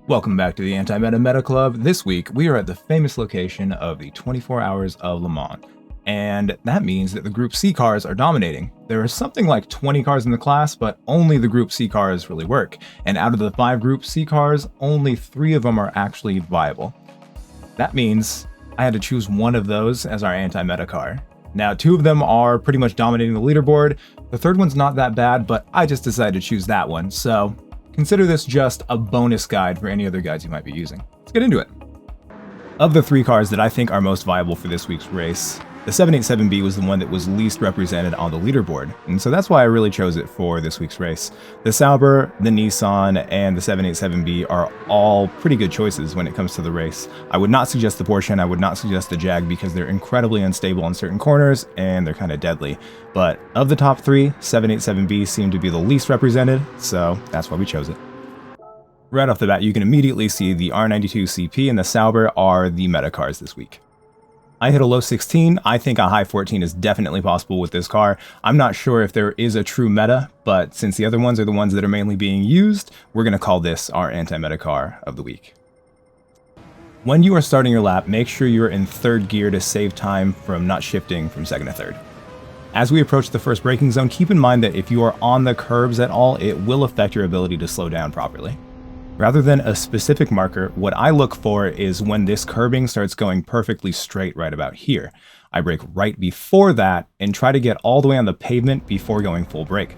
Welcome back to the Anti-Meta Meta Club. This week, we are at the famous location of the 24 Hours of Le Mans. And that means that the Group C cars are dominating. There are something like 20 cars in the class, but only the Group C cars really work. And out of the 5 Group C cars, only 3 of them are actually viable. That means I had to choose one of those as our anti-meta car. Now, 2 of them are pretty much dominating the leaderboard. The third one's not that bad, but I just decided to choose that one. So consider this just a bonus guide for any other guides you might be using. Let's get into it. Of the 3 cars that I think are most viable for this week's race, the 787B was the one that was least represented on the leaderboard, and so that's why I really chose it for this week's race. The Sauber, the Nissan, and the 787B are all pretty good choices when it comes to the race. I would not suggest the Porsche and I would not suggest the Jag because they're incredibly unstable in certain corners and they're kind of deadly. But of the top 3, 787B seemed to be the least represented, so that's why we chose it. Right off the bat, you can immediately see the R92 CP and the Sauber are the meta cars this week. I hit a low 16, I think a high 14 is definitely possible with this car. I'm not sure if there is a true meta, but since the other ones are the ones that are mainly being used, we're going to call this our anti-meta car of the week. When you are starting your lap, make sure you're in 3rd gear to save time from not shifting from 2nd to 3rd. As we approach the first braking zone, keep in mind that if you are on the curbs at all, it will affect your ability to slow down properly. Rather than a specific marker, what I look for is when this curbing starts going perfectly straight right about here. I brake right before that and try to get all the way on the pavement before going full brake.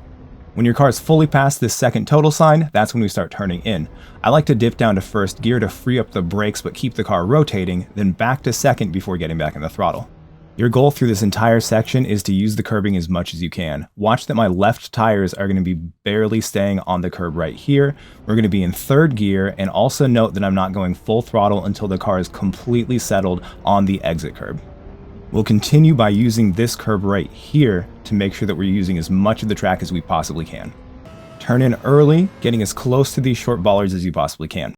When your car is fully past this 2nd total sign, that's when we start turning in. I like to dip down to 1st gear to free up the brakes but keep the car rotating, then back to 2nd before getting back in the throttle. Your goal through this entire section is to use the curbing as much as you can. Watch that my left tires are going to be barely staying on the curb right here. We're going to be in 3rd gear, and also note that I'm not going full throttle until the car is completely settled on the exit curb. We'll continue by using this curb right here to make sure that we're using as much of the track as we possibly can. Turn in early, getting as close to these short bollards as you possibly can.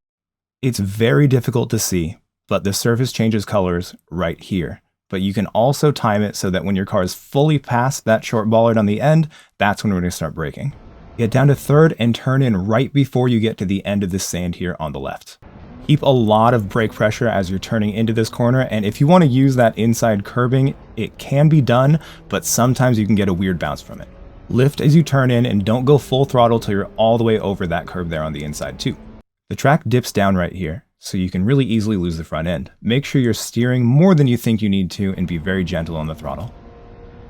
It's very difficult to see, but the surface changes colors right here. But you can also time it so that when your car is fully past that short bollard on the end, that's when we're going to start braking. Get down to 3rd and turn in right before you get to the end of this sand here on the left. Keep a lot of brake pressure as you're turning into this corner, and if you want to use that inside curbing, it can be done, but sometimes you can get a weird bounce from it. Lift as you turn in and don't go full throttle till you're all the way over that curb there on the inside too. The track dips down right here, so you can really easily lose the front end. Make sure you're steering more than you think you need to and be very gentle on the throttle.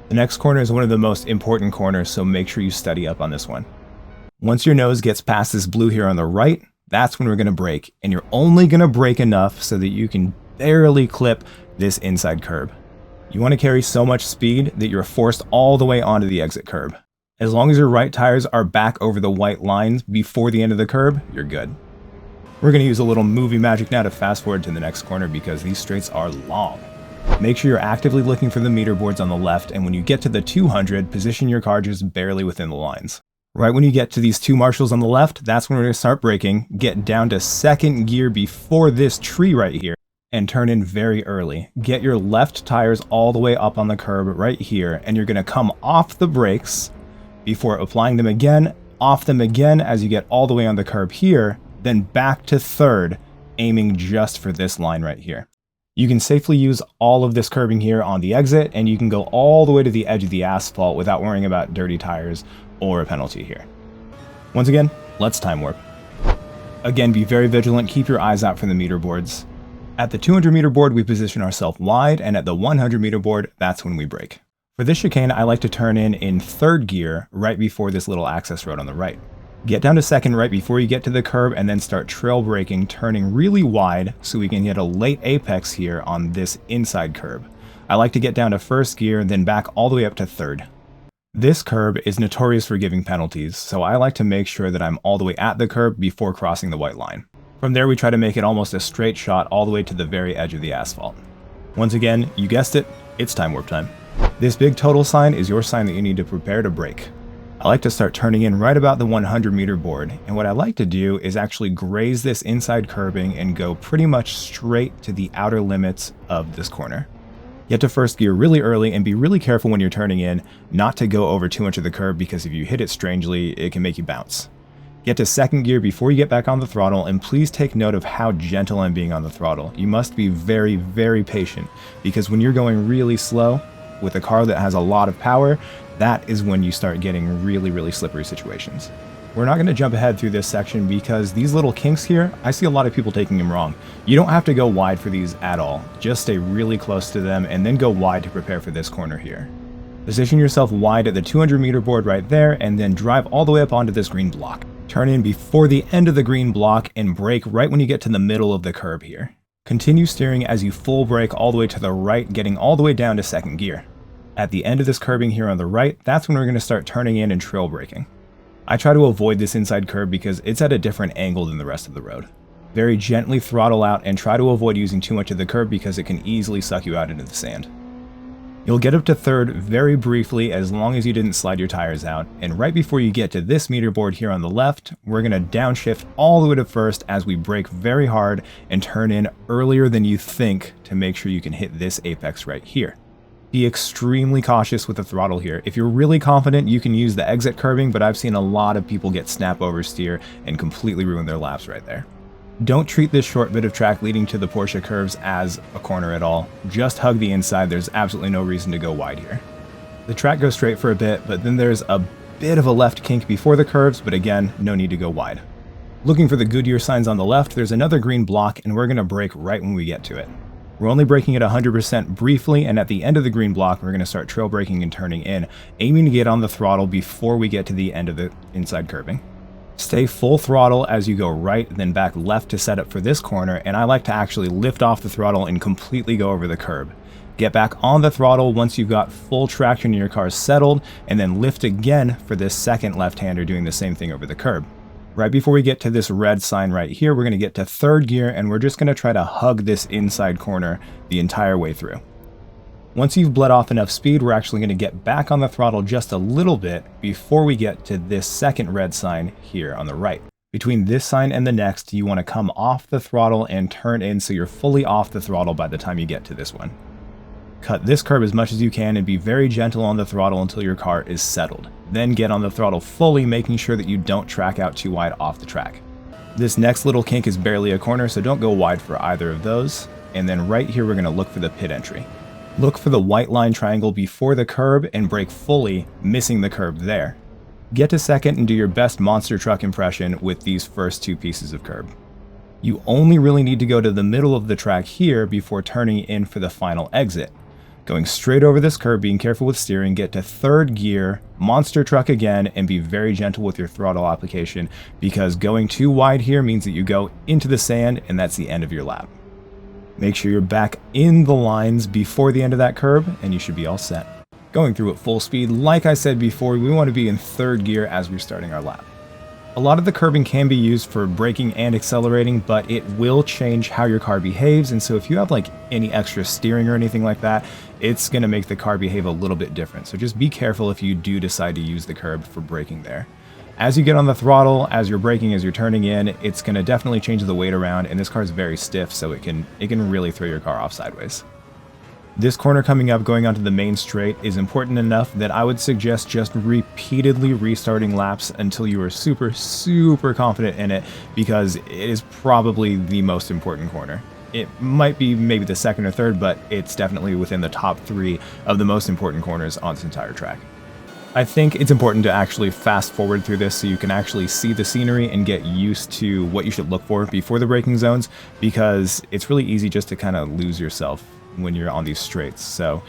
The next corner is one of the most important corners, so make sure you study up on this one. Once your nose gets past this blue here on the right, that's when we're going to brake, and you're only going to brake enough so that you can barely clip this inside curb. You want to carry so much speed that you're forced all the way onto the exit curb. As long as your right tires are back over the white lines before the end of the curb, you're good. We're going to use a little movie magic now to fast forward to the next corner because these straights are long. Make sure you're actively looking for the meter boards on the left, and when you get to the 200, position your car just barely within the lines. Right when you get to these 2 marshals on the left, that's when we're going to start braking, get down to 2nd gear before this tree right here, and turn in very early. Get your left tires all the way up on the curb right here, and you're going to come off the brakes before applying them again, off them again as you get all the way on the curb here, then back to 3rd, aiming just for this line right here. You can safely use all of this curbing here on the exit, and you can go all the way to the edge of the asphalt without worrying about dirty tires or a penalty here. Once again, let's time warp. Again, be very vigilant, keep your eyes out for the meter boards. At the 200 meter board, we position ourselves wide, and at the 100 meter board, that's when we brake. For this chicane, I like to turn in 3rd gear right before this little access road on the right. Get down to 2nd right before you get to the curb and then start trail braking, turning really wide so we can get a late apex here on this inside curb. I like to get down to 1st gear, then back all the way up to 3rd. This curb is notorious for giving penalties, so I like to make sure that I'm all the way at the curb before crossing the white line. From there, we try to make it almost a straight shot all the way to the very edge of the asphalt. Once again, you guessed it, it's time warp time. This big total sign is your sign that you need to prepare to brake. I like to start turning in right about the 100 meter board, and what I like to do is actually graze this inside curbing and go pretty much straight to the outer limits of this corner. Get to 1st gear really early and be really careful when you're turning in not to go over too much of the curb, because if you hit it strangely, it can make you bounce. Get to second gear before you get back on the throttle, and please take note of how gentle I'm being on the throttle. You must be very, very patient, because when you're going really slow with a car that has a lot of power, that is when you start getting really, really slippery situations. We're not going to jump ahead through this section because these little kinks here, I see a lot of people taking them wrong. You don't have to go wide for these at all. Just stay really close to them and then go wide to prepare for this corner here. Position yourself wide at the 200 meter board right there, and then drive all the way up onto this green block. Turn in before the end of the green block and brake right when you get to the middle of the curb here. Continue steering as you full brake all the way to the right, getting all the way down to second gear. At the end of this curbing here on the right, that's when we're going to start turning in and trail braking. I try to avoid this inside curb because it's at a different angle than the rest of the road. Very gently throttle out and try to avoid using too much of the curb because it can easily suck you out into the sand. You'll get up to third very briefly as long as you didn't slide your tires out, and right before you get to this meter board here on the left, we're going to downshift all the way to first as we brake very hard and turn in earlier than you think to make sure you can hit this apex right here. Be extremely cautious with the throttle here. If you're really confident, you can use the exit curbing, but I've seen a lot of people get snap oversteer and completely ruin their laps right there. Don't treat this short bit of track leading to the Porsche curves as a corner at all. Just hug the inside, there's absolutely no reason to go wide here. The track goes straight for a bit, but then there's a bit of a left kink before the curves, but again, no need to go wide. Looking for the Goodyear signs on the left, there's another green block, and we're going to brake right when we get to it. We're only braking at 100% briefly, and at the end of the green block, we're going to start trail braking and turning in, aiming to get on the throttle before we get to the end of the inside curbing. Stay full throttle as you go right, then back left to set up for this corner, and I like to actually lift off the throttle and completely go over the curb. Get back on the throttle once you've got full traction and your car's settled, and then lift again for this second left-hander doing the same thing over the curb. Right before we get to this red sign right here, we're going to get to third gear, and we're just going to try to hug this inside corner the entire way through. Once you've bled off enough speed, we're actually going to get back on the throttle just a little bit before we get to this second red sign here on the right. Between this sign and the next, you want to come off the throttle and turn in so you're fully off the throttle by the time you get to this one. Cut this curb as much as you can and be very gentle on the throttle until your car is settled. Then get on the throttle fully, making sure that you don't track out too wide off the track. This next little kink is barely a corner, so don't go wide for either of those. And then right here, we're going to look for the pit entry. Look for the white line triangle before the curb and brake fully, missing the curb there. Get to second and do your best monster truck impression with these first two pieces of curb. You only really need to go to the middle of the track here before turning in for the final exit. Going straight over this curb, being careful with steering, get to third gear, monster truck again, and be very gentle with your throttle application because going too wide here means that you go into the sand and that's the end of your lap. Make sure you're back in the lines before the end of that curb, and you should be all set. Going through at full speed, like I said before, we want to be in third gear as we're starting our lap. A lot of the curbing can be used for braking and accelerating, but it will change how your car behaves, and so if you have like any extra steering or anything like that, it's going to make the car behave a little bit different. So just be careful if you do decide to use the curb for braking there. As you get on the throttle, as you're braking, as you're turning in, it's going to definitely change the weight around, and this car is very stiff, so it can really throw your car off sideways. This corner coming up going onto the main straight is important enough that I would suggest just repeatedly restarting laps until you are super, super confident in it, because it is probably the most important corner. It might be maybe the second or third, but it's definitely within the top 3 of the most important corners on this entire track. I think it's important to actually fast forward through this so you can actually see the scenery and get used to what you should look for before the braking zones, because it's really easy just to kind of lose yourself when you're on these straights. So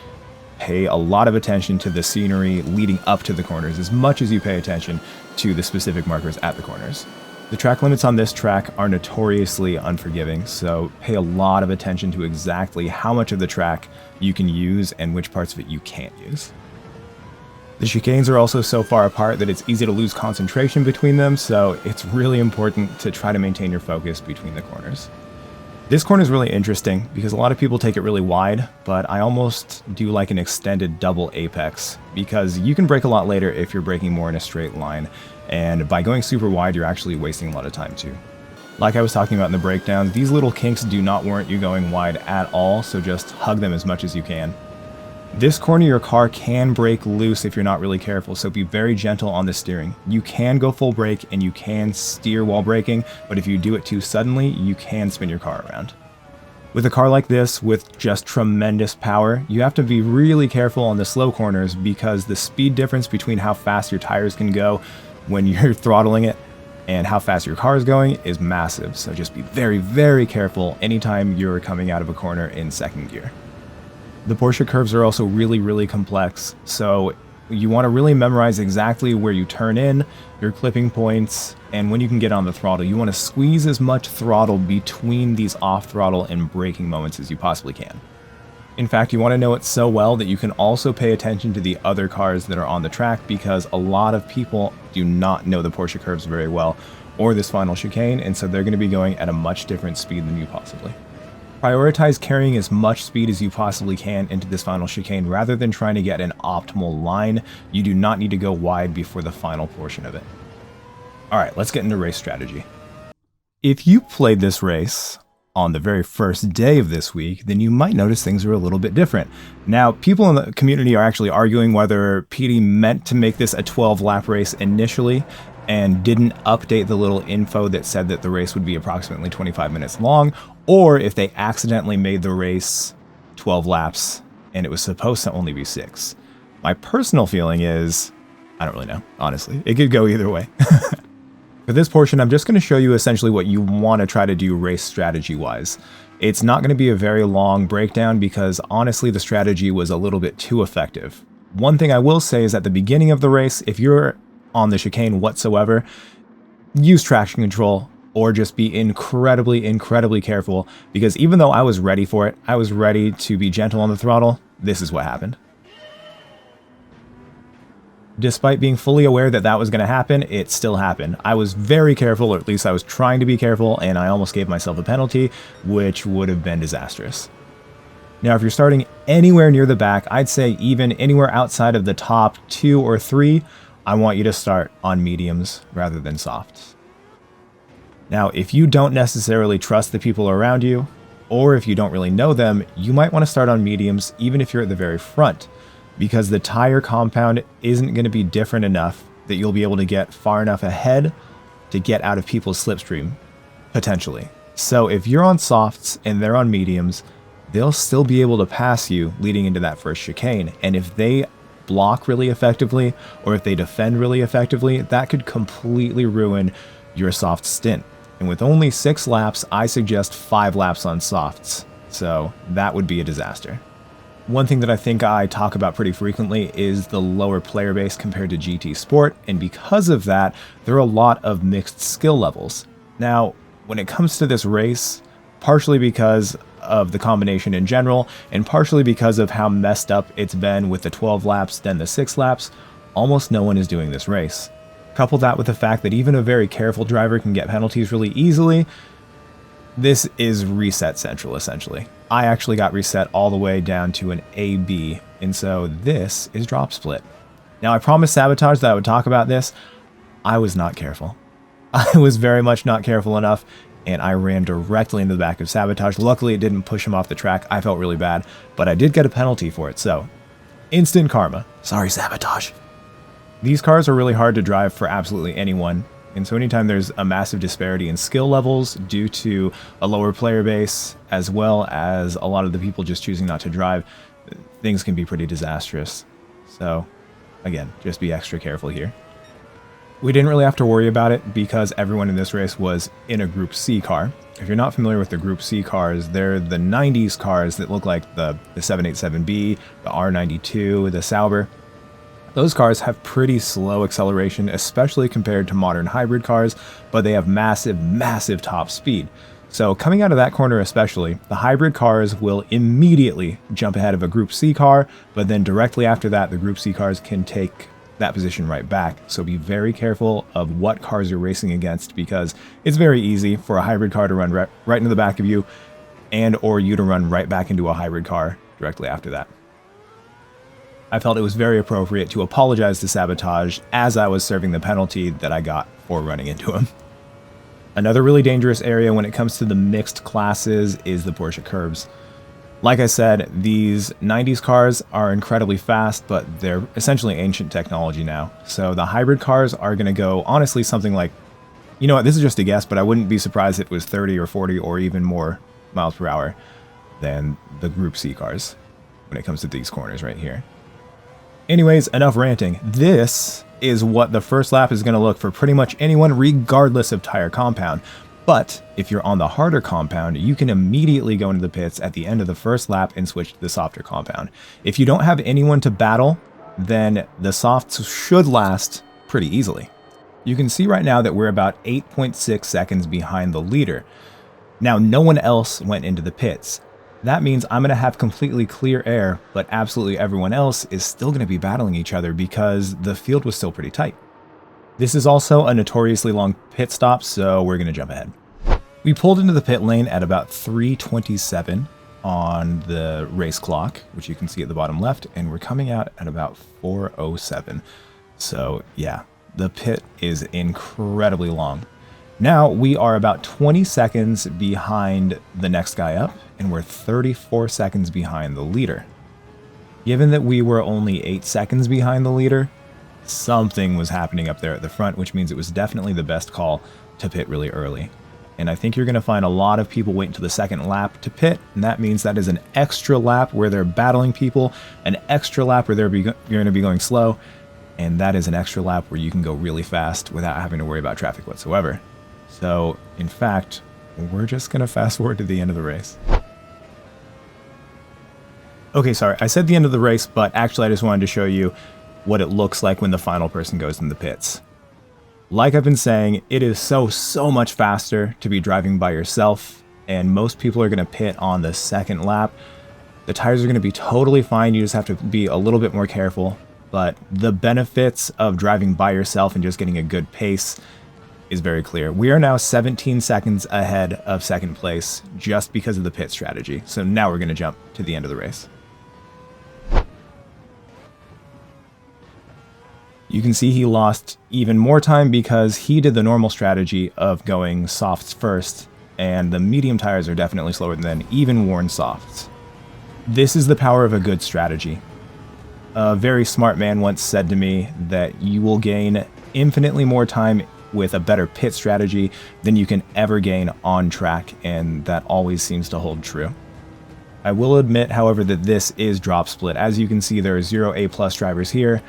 pay a lot of attention to the scenery leading up to the corners as much as you pay attention to the specific markers at the corners. The track limits on this track are notoriously unforgiving, so pay a lot of attention to exactly how much of the track you can use and which parts of it you can't use. The chicanes are also so far apart that it's easy to lose concentration between them, so it's really important to try to maintain your focus between the corners. This corner is really interesting because a lot of people take it really wide, but I almost do like an extended double apex because you can brake a lot later if you're braking more in a straight line, and by going super wide, you're actually wasting a lot of time too. Like I was talking about in the breakdown, these little kinks do not warrant you going wide at all, so just hug them as much as you can. This corner, your car can break loose if you're not really careful, so be very gentle on the steering. You can go full brake and you can steer while braking, but if you do it too suddenly, you can spin your car around. With a car like this, with just tremendous power, you have to be really careful on the slow corners because the speed difference between how fast your tires can go when you're throttling it and how fast your car is going is massive. So just be very, very careful anytime you're coming out of a corner in second gear. The Porsche curves are also really, really complex, so you want to really memorize exactly where you turn in, your clipping points, and when you can get on the throttle. You want to squeeze as much throttle between these off throttle and braking moments as you possibly can. In fact, you want to know it so well that you can also pay attention to the other cars that are on the track, because a lot of people do not know the Porsche curves very well or this final chicane, and so they're going to be going at a much different speed than you possibly. Prioritize carrying as much speed as you possibly can into this final chicane rather than trying to get an optimal line. You do not need to go wide before the final portion of it. Alright, let's get into race strategy. If you played this race on the very first day of this week, then you might notice things are a little bit different. Now, people in the community are actually arguing whether PD meant to make this a 12-lap race initially and didn't update the little info that said that the race would be approximately 25 minutes long, or if they accidentally made the race 12 laps and it was supposed to only be 6. My personal feeling is, I don't really know, honestly. It could go either way. For this portion, I'm just going to show you essentially what you want to try to do race strategy-wise. It's not going to be a very long breakdown because honestly the strategy was a little bit too effective. One thing I will say is at the beginning of the race, if you're on the chicane whatsoever, use traction control or just be incredibly, incredibly careful, because even though I was ready for it, I was ready to be gentle on the throttle, this is what happened. Despite being fully aware that that was going to happen, it still happened. I was very careful, or at least I was trying to be careful, and I almost gave myself a penalty, which would have been disastrous. Now, if you're starting anywhere near the back, I'd say even anywhere outside of the top 2 or 3, I want you to start on mediums rather than softs. Now, if you don't necessarily trust the people around you, or if you don't really know them, you might want to start on mediums even if you're at the very front, because the tire compound isn't going to be different enough that you'll be able to get far enough ahead to get out of people's slipstream, potentially. So if you're on softs and they're on mediums, they'll still be able to pass you leading into that first chicane, and if they block really effectively, or if they defend really effectively, that could completely ruin your soft stint. And with only 6 laps, I suggest 5 laps on softs, so that would be a disaster. One thing that I think I talk about pretty frequently is the lower player base compared to GT Sport, and because of that, there are a lot of mixed skill levels. Now, when it comes to this race, partially because of the combination in general, and partially because of how messed up it's been with the 12 laps, then the 6 laps, almost no one is doing this race. Couple that with the fact that even a very careful driver can get penalties really easily, this is reset central, essentially. I actually got reset all the way down to an AB, and so this is drop split. Now, I promised Sabotage that I would talk about this. I was not careful. I was very much not careful enough, and I ran directly into the back of Sabotage. Luckily, it didn't push him off the track. I felt really bad, but I did get a penalty for it, so instant karma. Sorry, Sabotage. These cars are really hard to drive for absolutely anyone, and so anytime there's a massive disparity in skill levels due to a lower player base, as well as a lot of the people just choosing not to drive, things can be pretty disastrous. So, again, just be extra careful here. We didn't really have to worry about it because everyone in this race was in a Group C car. If you're not familiar with the Group C cars, they're the 90s cars that look like the 787B, the R92, the Sauber. Those cars have pretty slow acceleration, especially compared to modern hybrid cars, but they have massive, massive top speed. So coming out of that corner especially, the hybrid cars will immediately jump ahead of a Group C car, but then directly after that, the Group C cars can take that position right back. So be very careful of what cars you're racing against, because it's very easy for a hybrid car to run right into the back of you, and or you to run right back into a hybrid car directly after that. I felt it was very appropriate to apologize to Sabotage as I was serving the penalty that I got for running into him. Another really dangerous area when it comes to the mixed classes is the Porsche curves. Like I said, these 90s cars are incredibly fast, but they're essentially ancient technology now. So the hybrid cars are going to go, honestly, something like, you know what, this is just a guess, but I wouldn't be surprised if it was 30 or 40 or even more miles per hour than the Group C cars when it comes to these corners right here. Anyways, enough ranting. This is what the first lap is going to look for pretty much anyone, regardless of tire compound. But if you're on the harder compound, you can immediately go into the pits at the end of the first lap and switch to the softer compound. If you don't have anyone to battle, then the softs should last pretty easily. You can see right now that we're about 8.6 seconds behind the leader. Now, no one else went into the pits. That means I'm going to have completely clear air, but absolutely everyone else is still going to be battling each other because the field was still pretty tight. This is also a notoriously long pit stop, so we're going to jump ahead. We pulled into the pit lane at about 3:27 on the race clock, which you can see at the bottom left, and we're coming out at about 4:07. So yeah, the pit is incredibly long. Now we are about 20 seconds behind the next guy up, and we're 34 seconds behind the leader. Given that we were only 8 seconds behind the leader, something was happening up there at the front, which means it was definitely the best call to pit really early. And I think you're going to find a lot of people waiting to the second lap to pit, and that means that is an extra lap where they're battling people, an extra lap where you're going to be going slow, and that is an extra lap where you can go really fast without having to worry about traffic whatsoever. So, in fact, we're just going to fast forward to the end of the race. Okay, sorry, I said the end of the race, but actually I just wanted to show you what it looks like when the final person goes in the pits. Like I've been saying, it is so much faster to be driving by yourself, and most people are going to pit on the second lap. The tires are going to be totally fine, you just have to be a little bit more careful, but the benefits of driving by yourself and just getting a good pace is very clear. We are now 17 seconds ahead of second place just because of the pit strategy. So now we're going to jump to the end of the race. You can see he lost even more time because he did the normal strategy of going softs first, and the medium tires are definitely slower than even worn softs. This is the power of a good strategy. A very smart man once said to me that you will gain infinitely more time with a better pit strategy than you can ever gain on track, and that always seems to hold true. I will admit, however, that this is drop split. As you can see, there are 0 A+ drivers here.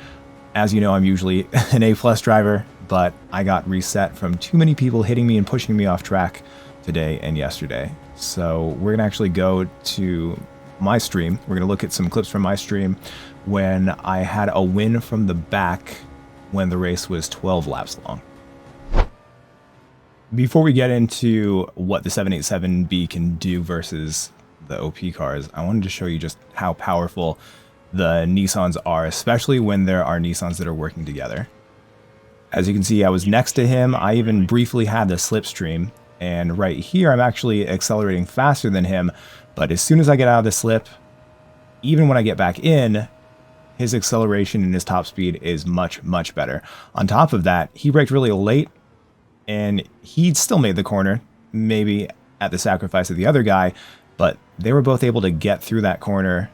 As you know, I'm usually an A+ driver, but I got reset from too many people hitting me and pushing me off track today and yesterday. So we're going to actually go to my stream. We're going to look at some clips from my stream when I had a win from the back when the race was 12 laps long. Before we get into what the 787B can do versus the OP cars, I wanted to show you just how powerful the Nissans are, especially when there are Nissans that are working together. As you can see, I was next to him. I even briefly had the slipstream, and right here I'm actually accelerating faster than him, but as soon as I get out of the slip, even when I get back in, his acceleration and his top speed is much better. On top of that, he braked really late, and he still made the corner, maybe at the sacrifice of the other guy, but they were both able to get through that corner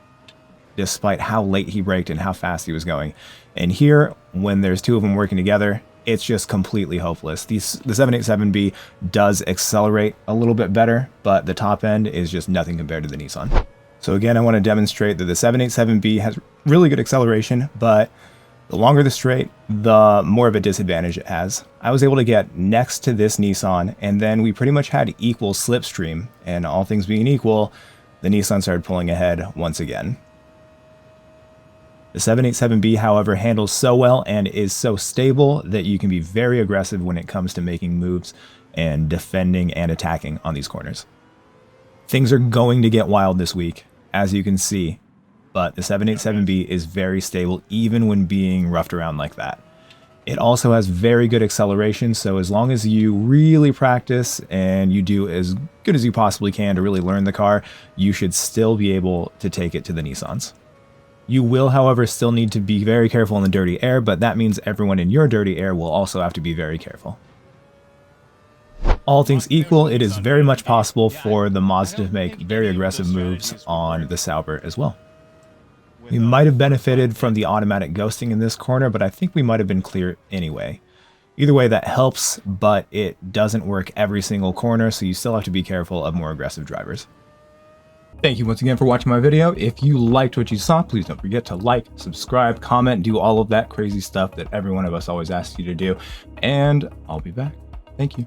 despite how late he braked and how fast he was going. And here, when there's two of them working together, it's just completely hopeless. The 787B does accelerate a little bit better, but the top end is just nothing compared to the Nissan. So again, I want to demonstrate that the 787B has really good acceleration, but the longer the straight, the more of a disadvantage it has. I was able to get next to this Nissan, and then we pretty much had equal slipstream, and all things being equal, the Nissan started pulling ahead once again. The 787B, however, handles so well and is so stable that you can be very aggressive when it comes to making moves and defending and attacking on these corners. Things are going to get wild this week, as you can see, but the 787B is very stable even when being roughed around like that. It also has very good acceleration, so as long as you really practice and you do as good as you possibly can to really learn the car, you should still be able to take it to the Nissans. You will, however, still need to be very careful in the dirty air, but that means everyone in your dirty air will also have to be very careful. All things equal, it is very much possible for the Mazda to make very aggressive moves on the Sauber as well. We might have benefited from the automatic ghosting in this corner, but I think we might have been clear anyway. Either way, that helps, but it doesn't work every single corner, so you still have to be careful of more aggressive drivers. Thank you once again for watching my video. If you liked what you saw, please don't forget to like, subscribe, comment, do all of that crazy stuff that every one of us always asks you to do, and I'll be back. Thank you.